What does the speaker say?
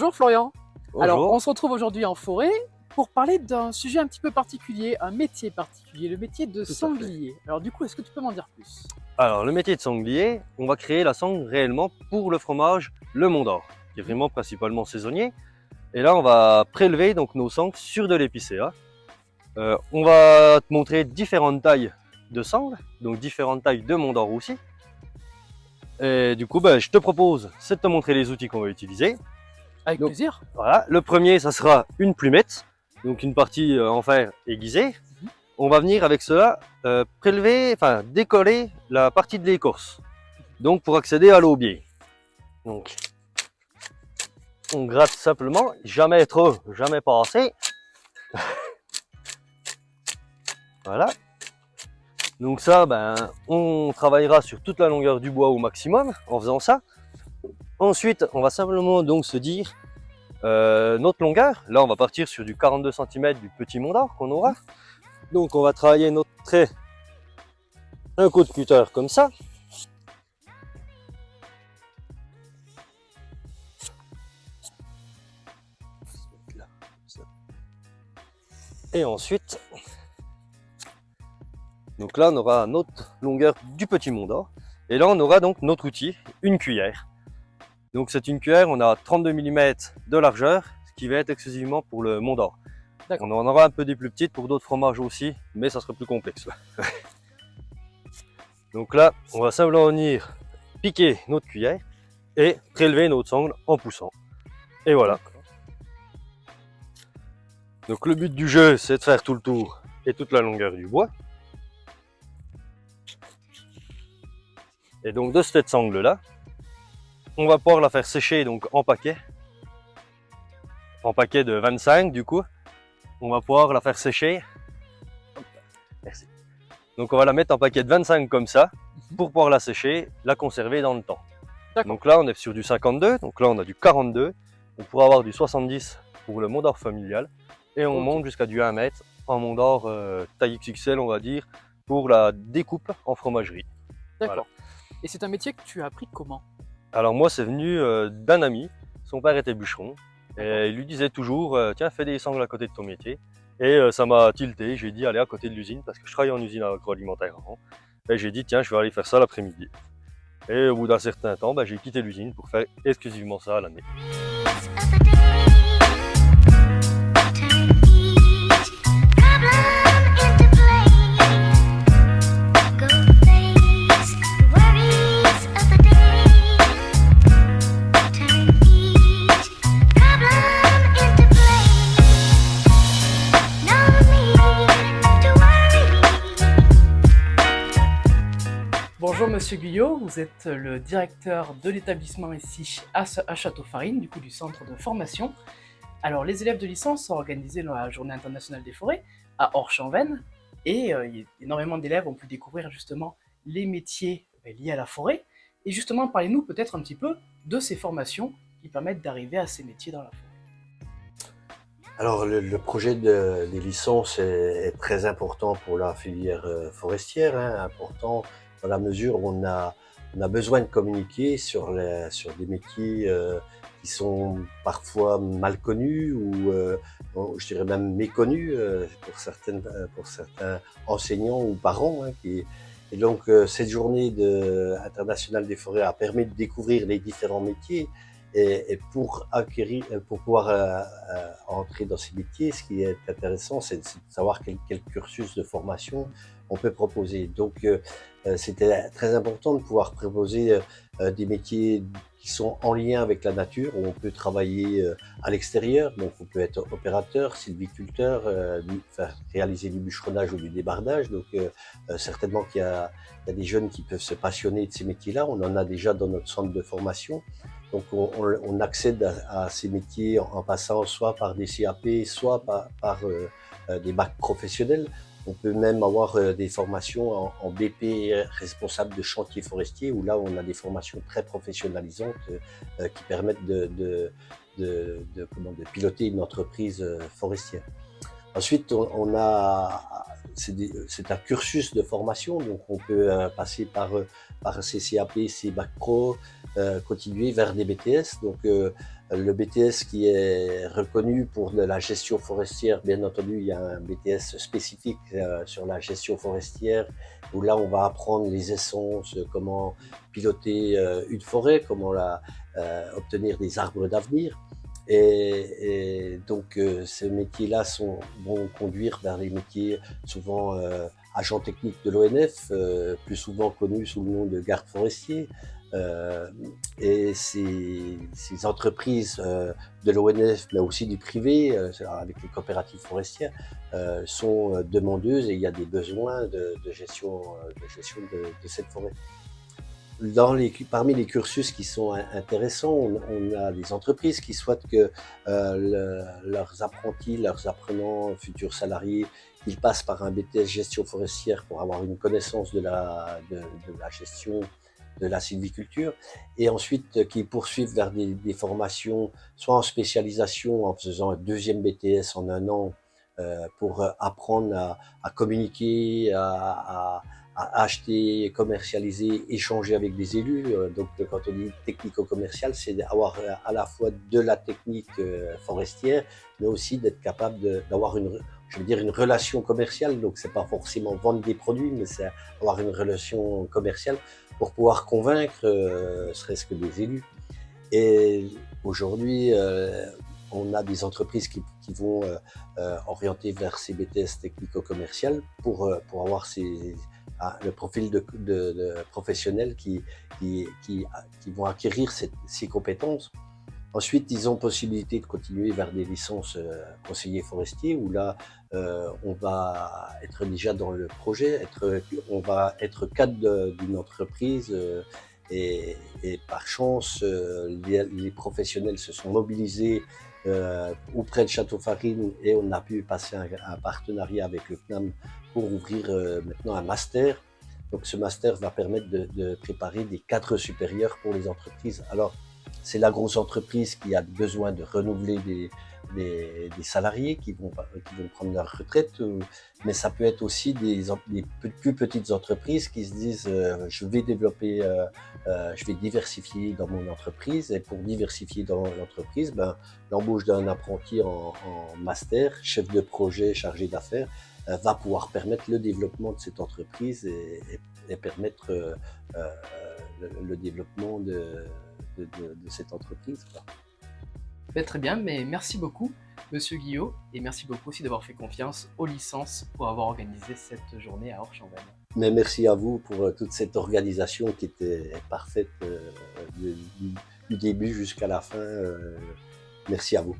Bonjour Florian. Alors, Bonjour. on se retrouve aujourd'hui en forêt pour parler d'un sujet un petit peu particulier, un métier particulier, le métier de Tout à fait. sanglier. Alors du coup, est-ce que tu peux m'en dire plus? Alors, le métier de sanglier, on va créer la sangle réellement pour le fromage Le Mont d'Or, qui est vraiment principalement saisonnier. Et là, on va prélever donc nos sangles sur de l'épicéa. On va te montrer différentes tailles de sangles, donc différentes tailles de Mont d'Or aussi. Et du coup, je te propose, c'est de te montrer les outils qu'on va utiliser. Avec Donc, plaisir. Voilà, le premier, ça sera une plumette, donc une partie en fer aiguisée. On va venir avec cela prélever, enfin décoller la partie de l'écorce, donc pour accéder à l'aubier. Donc, on gratte simplement, jamais trop, jamais pas assez. Voilà. Donc ça, on travaillera sur toute la longueur du bois au maximum en faisant ça. Ensuite, on va simplement donc se dire notre longueur. Là, on va partir sur du 42 cm du petit Mont d'Or qu'on aura. Donc, on va travailler notre trait, un coup de cutter comme ça. Et ensuite, donc là, on aura notre longueur du petit Mont d'Or. Et là, on aura donc notre outil, une cuillère. Donc, c'est une cuillère, on a 32 mm de largeur, ce qui va être exclusivement pour le Mont d'Or. On en aura un peu des plus petites pour d'autres fromages aussi, mais ça sera plus complexe. Donc là, on va simplement venir piquer notre cuillère et prélever notre sangle en poussant. Et voilà. Donc le but du jeu, c'est de faire tout le tour et toute la longueur du bois. Et donc de cette sangle là, on va pouvoir la faire sécher donc en paquet de 25 du coup. On va pouvoir la faire sécher. Merci. Donc on va la mettre en paquet de 25 comme ça pour pouvoir la sécher, la conserver dans le temps. Donc là on est sur du 52, donc là on a du 42, on pourra avoir du 70 pour le Mont d'Or familial et on monte jusqu'à du 1 mètre en Mont d'Or taille XXL on va dire pour la découpe en fromagerie. D'accord. Voilà. Et c'est un métier que tu as appris comment? Alors moi c'est venu d'un ami, son père était bûcheron et il lui disait toujours tiens fais des sangles à côté de ton métier. Et ça m'a tilté, j'ai dit aller à côté de l'usine parce que je travaillais en usine agroalimentaire avant. Et j'ai dit tiens je vais aller faire ça l'après-midi. Et au bout d'un certain temps, j'ai quitté l'usine pour faire exclusivement ça à l'année. Bonjour Monsieur Guyot, vous êtes le directeur de l'établissement ici à Château-Farine, du coup du centre de formation. Alors les élèves de licence ont organisé la Journée internationale des forêts à Orchamps-Vennes et énormément d'élèves ont pu découvrir justement les métiers liés à la forêt. Et justement, parlez-nous peut-être un petit peu de ces formations qui permettent d'arriver à ces métiers dans la forêt. Alors le projet des licences est très important pour la filière forestière, important dans la mesure où on a besoin de communiquer sur des métiers qui sont parfois mal connus ou je dirais même méconnus pour certains enseignants ou parents. Et donc cette journée internationale des forêts a permis de découvrir les différents métiers. Et pour pouvoir entrer dans ces métiers, ce qui est intéressant, c'est de savoir quel cursus de formation on peut proposer. Donc, c'était très important de pouvoir proposer des métiers qui sont en lien avec la nature, où on peut travailler à l'extérieur. Donc, on peut être opérateur, sylviculteur, réaliser du bûcheronnage ou du débardage. Donc, certainement qu'il y a des jeunes qui peuvent se passionner de ces métiers-là. On en a déjà dans notre centre de formation. Donc on accède à ces métiers en passant soit par des CAP, soit par des bacs professionnels. On peut même avoir des formations en BP responsable de chantier forestier, où là on a des formations très professionnalisantes qui permettent de piloter une entreprise forestière. Ensuite, c'est un cursus de formation, donc on peut passer par ces CAP, ces bacs pro, continuer vers des BTS. Donc le BTS qui est reconnu pour de la gestion forestière, bien entendu, il y a un BTS spécifique sur la gestion forestière, où là on va apprendre les essences, comment piloter une forêt, comment obtenir des arbres d'avenir. Et donc ces métiers-là vont conduire vers les métiers souvent agents techniques de l'ONF, plus souvent connus sous le nom de garde forestier. Et ces entreprises de l'ONF, mais aussi du privé, avec les coopératives forestières, sont demandeuses et il y a des besoins de gestion de cette forêt. Parmi les cursus qui sont intéressants, on a des entreprises qui souhaitent que leurs apprentis, leurs apprenants, futurs salariés, ils passent par un BTS gestion forestière pour avoir une connaissance de la gestion de la sylviculture, et ensuite qui poursuivent vers des formations, soit en spécialisation en faisant un deuxième BTS en 1 an pour apprendre à communiquer, à acheter, commercialiser, échanger avec des élus. Donc quand on dit technico-commercial, c'est d'avoir à la fois de la technique forestière, mais aussi d'être capable d'avoir une relation commerciale. Donc c'est pas forcément vendre des produits, mais c'est avoir une relation commerciale pour pouvoir convaincre, serait-ce que des élus. Et aujourd'hui, on a des entreprises qui vont orienter vers ces BTS technico-commercial pour avoir le profil de professionnels qui vont acquérir ces compétences. Ensuite, ils ont possibilité de continuer vers des licences conseillers forestiers, où là, on va être déjà dans le projet, on va être cadre d'une entreprise, et par chance, les professionnels se sont mobilisés auprès de Château Farine, et on a pu passer un partenariat avec le CNAM pour ouvrir maintenant un master. Donc ce master va permettre de préparer des cadres supérieurs pour les entreprises. Alors, c'est la grosse entreprise qui a besoin de renouveler des salariés qui vont prendre leur retraite, mais ça peut être aussi des plus petites entreprises qui se disent je vais développer, je vais diversifier dans mon entreprise, et pour diversifier dans l'entreprise, l'embauche d'un apprenti en master, chef de projet chargé d'affaires, va pouvoir permettre le développement de cette entreprise et permettre le développement de cette entreprise. Très bien, mais merci beaucoup Monsieur Guillot, et merci beaucoup aussi d'avoir fait confiance aux licences pour avoir organisé cette journée à Orchambaine. Mais merci à vous pour toute cette organisation qui était parfaite du début jusqu'à la fin. Merci à vous.